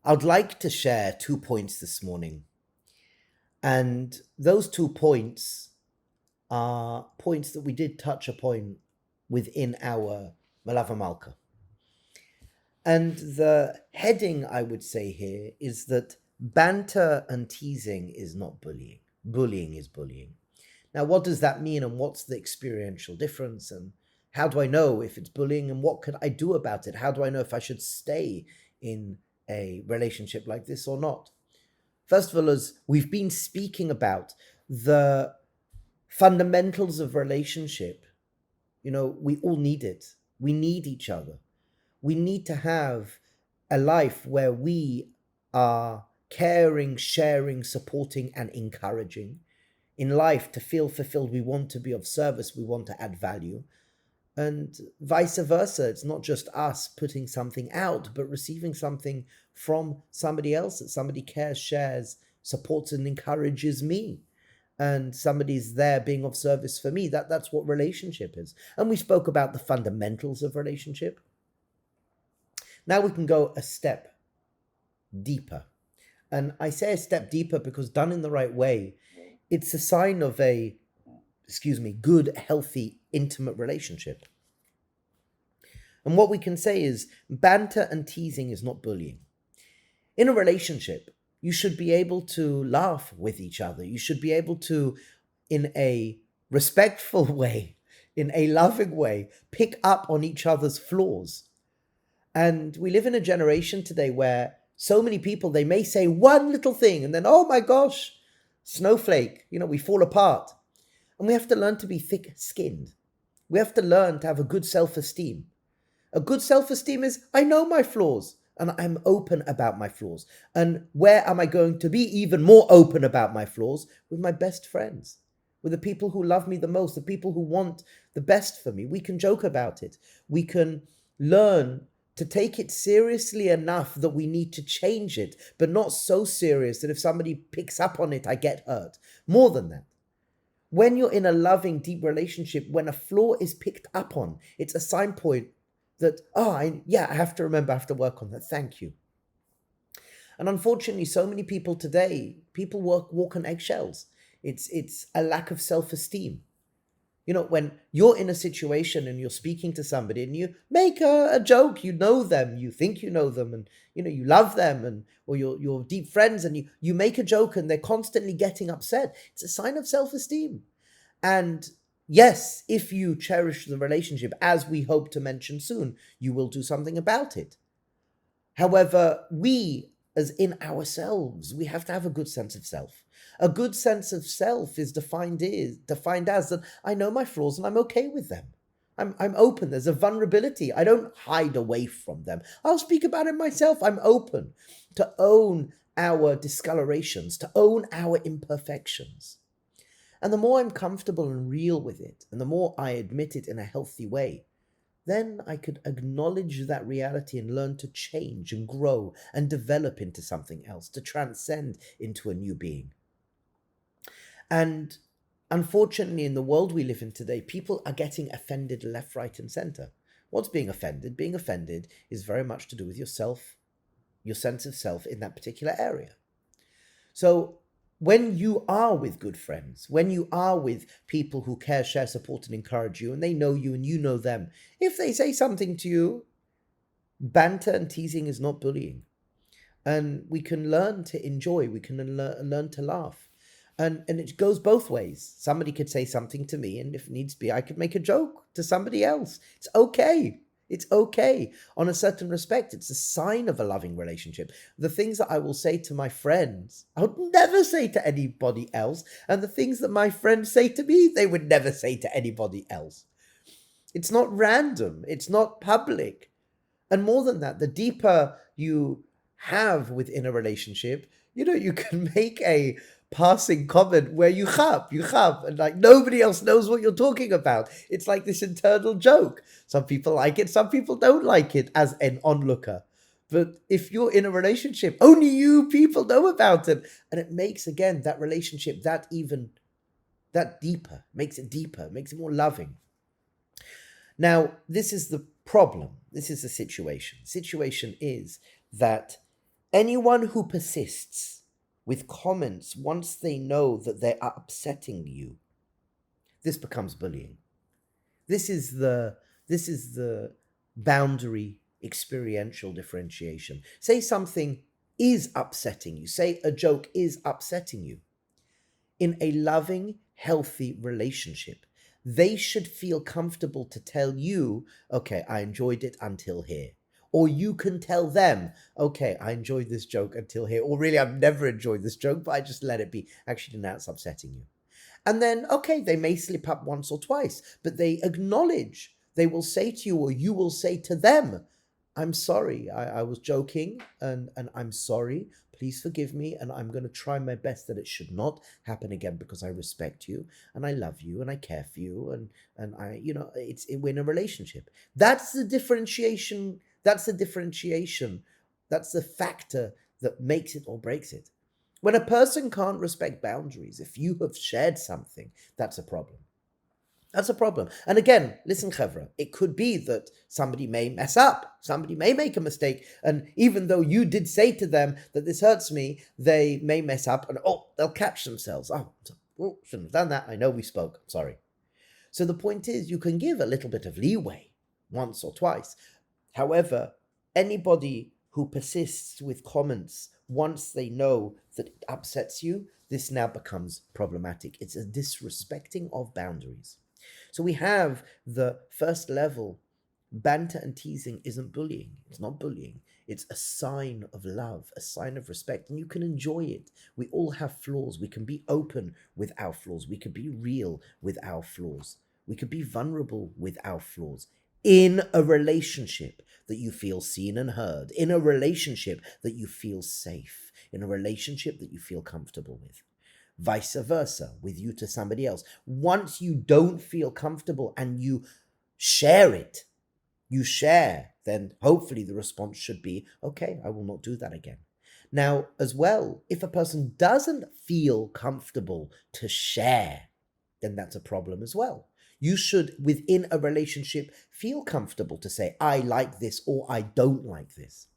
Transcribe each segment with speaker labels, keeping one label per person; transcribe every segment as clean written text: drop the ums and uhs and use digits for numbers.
Speaker 1: I'd like to share 2 points this morning. And those 2 points are points that we did touch upon within our melava malka. And the heading, I would say here, is that banter and teasing is not bullying. Bullying is bullying. Now, what does that mean, and what's the experiential difference, and how do I know if it's bullying, and what could I do about it? How do I know if I should stay in a relationship like this or not? First of all, as we've been speaking about the fundamentals of relationship, we all need it. We need each other. We need to have a life where we are caring, sharing, supporting, and encouraging. In life, to feel fulfilled, we want to be of service, we want to add value. And vice versa, it's not just us putting something out, but receiving something from somebody else that somebody cares, shares, supports, and encourages me. And somebody's there being of service for me. That's what relationship is. And we spoke about the fundamentals of relationship. Now we can go a step deeper. And I say a step deeper because done in the right way, it's a sign of a, good, healthy, intimate relationship. And what we can say is banter and teasing is not bullying. In a relationship, you should be able to laugh with each other. You should be able to, in a respectful way, in a loving way, pick up on each other's flaws. And we live in a generation today where so many people, they may say one little thing and then, oh my gosh, snowflake, we fall apart. And we have to learn to be thick-skinned. We have to learn to have a good self-esteem. A good self-esteem is, I know my flaws and I'm open about my flaws. And where am I going to be even more open about my flaws? With my best friends, with the people who love me the most, the people who want the best for me. We can joke about it. We can learn to take it seriously enough that we need to change it, but not so serious that if somebody picks up on it, I get hurt. More than that. When you're in a loving, deep relationship, when a flaw is picked up on, it's a sign point that, I have to remember, I have to work on that. Thank you. And unfortunately, so many people today, walk on eggshells. It's a lack of self-esteem. When you're in a situation and you're speaking to somebody and you make a joke, you know them, you think you know them, and you love them, or you're deep friends, and you make a joke and they're constantly getting upset. It's a sign of self-esteem. And yes, if you cherish the relationship, as we hope to mention soon, you will do something about it. However, we, as in ourselves, we have to have a good sense of self. A good sense of self is defined as that I know my flaws and I'm okay with them. I'm open. There's a vulnerability. I don't hide away from them. I'll speak about it myself. I'm open to own our discolorations, to own our imperfections. And the more I'm comfortable and real with it, and the more I admit it in a healthy way, then I could acknowledge that reality and learn to change and grow and develop into something else, to transcend into a new being. And unfortunately, in the world we live in today, people are getting offended left, right, and center. What's being offended? Being offended is very much to do with yourself, your sense of self in that particular area. So when you are with good friends, when you are with people who care, share, support, and encourage you, and they know you and you know them, if they say something to you, banter and teasing is not bullying. And we can learn to enjoy, we can learn to laugh. And it goes both ways. Somebody could say something to me, and if needs be, I could make a joke to somebody else. It's okay. It's okay. On a certain respect, it's a sign of a loving relationship. The things that I will say to my friends, I would never say to anybody else. And the things that my friends say to me, they would never say to anybody else. It's not random. It's not public. And more than that, the deeper you have within a relationship, you can make a passing comment where you chab, and like nobody else knows what you're talking about. It's like this internal joke. Some people like it, some people don't like it as an onlooker. But if you're in a relationship, only you people know about it. And it makes, again, that relationship that deeper, makes it more loving. Now, this is the problem. This is the situation. The situation is that Anyone who persists with comments once they know that they are upsetting you, this becomes bullying. This is the boundary experiential differentiation. Say something is upsetting you. Say a joke is upsetting you. In a loving, healthy relationship, they should feel comfortable to tell you, okay, I enjoyed it until here. Or you can tell them, okay, I enjoyed this joke until here. Or really, I've never enjoyed this joke, but I just let it be. Actually, now it's upsetting you. And then, okay, they may slip up once or twice, but they acknowledge. They will say to you, or you will say to them, I'm sorry, I was joking, and I'm sorry. Please forgive me, and I'm going to try my best that it should not happen again because I respect you, and I love you, and I care for you, and I, we're in a relationship. That's the differentiation. That's the differentiation. That's the factor that makes it or breaks it. When a person can't respect boundaries, if you have shared something, that's a problem. That's a problem. And again, listen, Chevra, it could be that somebody may mess up. Somebody may make a mistake. And even though you did say to them that this hurts me, they may mess up and, they'll catch themselves. Shouldn't have done that. I know we spoke. I'm sorry. So the point is, you can give a little bit of leeway once or twice. However, anybody who persists with comments once they know that it upsets you, this now becomes problematic. It's a disrespecting of boundaries. So we have the first level. Banter and teasing isn't bullying. It's not bullying. It's a sign of love, a sign of respect, and you can enjoy it. We all have flaws. We can be open with our flaws. We can be real with our flaws. We can be vulnerable with our flaws. In a relationship that you feel seen and heard, in a relationship that you feel safe, in a relationship that you feel comfortable with. Vice versa, with you to somebody else. Once you don't feel comfortable and you share it, then hopefully the response should be, okay, I will not do that again. Now, as well, if a person doesn't feel comfortable to share, then that's a problem as well. You should, within a relationship, feel comfortable to say, I like this or I don't like this.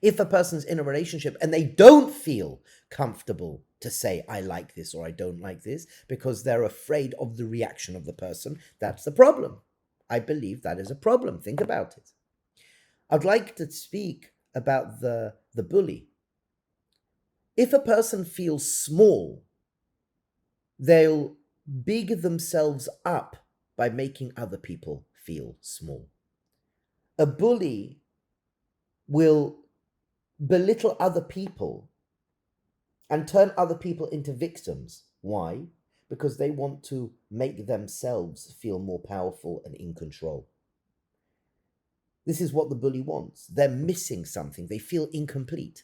Speaker 1: If a person's in a relationship and they don't feel comfortable to say, I like this or I don't like this, because they're afraid of the reaction of the person, that's the problem. I believe that is a problem. Think about it. I'd like to speak about the bully. If a person feels small, they'll big themselves up by making other people feel small. A bully will belittle other people and turn other people into victims. Why? Because they want to make themselves feel more powerful and in control. This is what the bully wants. They're missing something. They feel incomplete.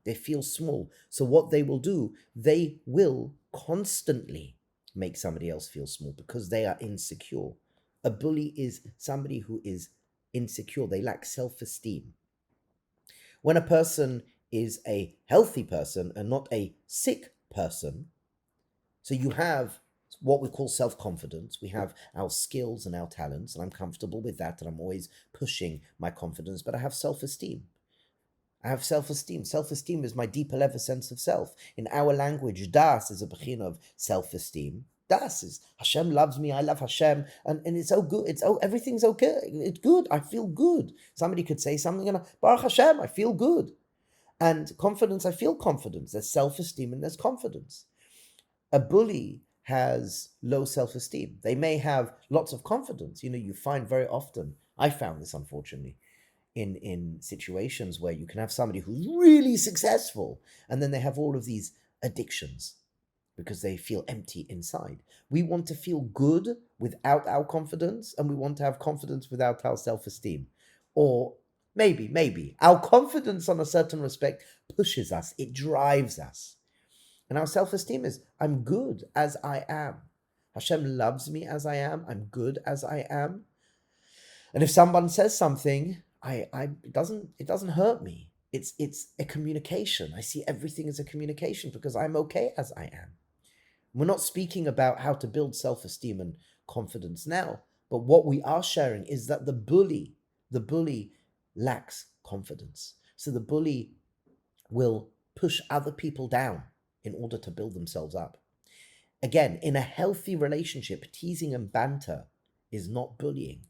Speaker 1: They feel small. So what they will do, they will constantly make somebody else feel small because they are insecure. A bully is somebody who is insecure. They lack self-esteem. When a person is a healthy person and not a sick person, so you have what we call self-confidence. We have our skills and our talents, and I'm comfortable with that, and I'm always pushing my confidence, but I have self-esteem. I have self-esteem. Self-esteem is my deeper level sense of self. In our language, das is a bechina of self-esteem. Das is Hashem loves me, I love Hashem, and it's so good. Everything's okay. It's good. I feel good. Somebody could say something and Baruch Hashem, I feel good. And confidence, I feel confidence. There's self-esteem and there's confidence. A bully has low self-esteem. They may have lots of confidence. You find very often, I found this unfortunately, in situations where you can have somebody who's really successful and then they have all of these addictions because they feel empty inside. We want to feel good without our confidence, and we want to have confidence without our self-esteem. Or maybe our confidence on a certain respect pushes us, it drives us. And our self-esteem is, I'm good as I am. Hashem loves me as I am. I'm good as I am. And if someone says something, it doesn't hurt me. It's a communication. I see everything as a communication because I'm okay as I am. We're not speaking about how to build self-esteem and confidence now, but what we are sharing is that the bully lacks confidence. So the bully will push other people down in order to build themselves up. Again, in a healthy relationship, teasing and banter is not bullying.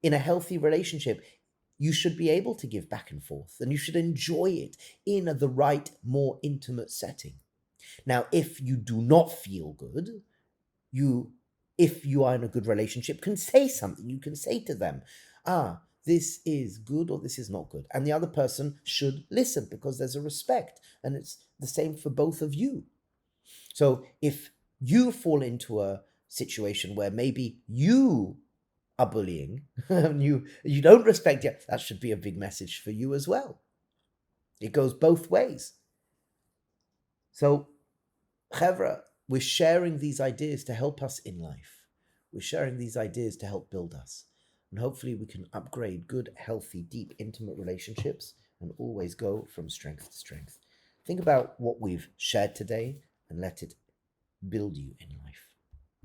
Speaker 1: In a healthy relationship, you should be able to give back and forth, and you should enjoy it in the right, more intimate setting. Now, if you do not feel good, if you are in a good relationship, can say something. You can say to them, this is good or this is not good. And the other person should listen because there's a respect. And it's the same for both of you. So if you fall into a situation where maybe you are bullying and you don't respect it, that should be a big message for you as well. It goes both ways. So, Chevra, we're sharing these ideas to help us in life. We're sharing these ideas to help build us. And hopefully we can upgrade good, healthy, deep, intimate relationships and always go from strength to strength. Think about what we've shared today and let it build you in life.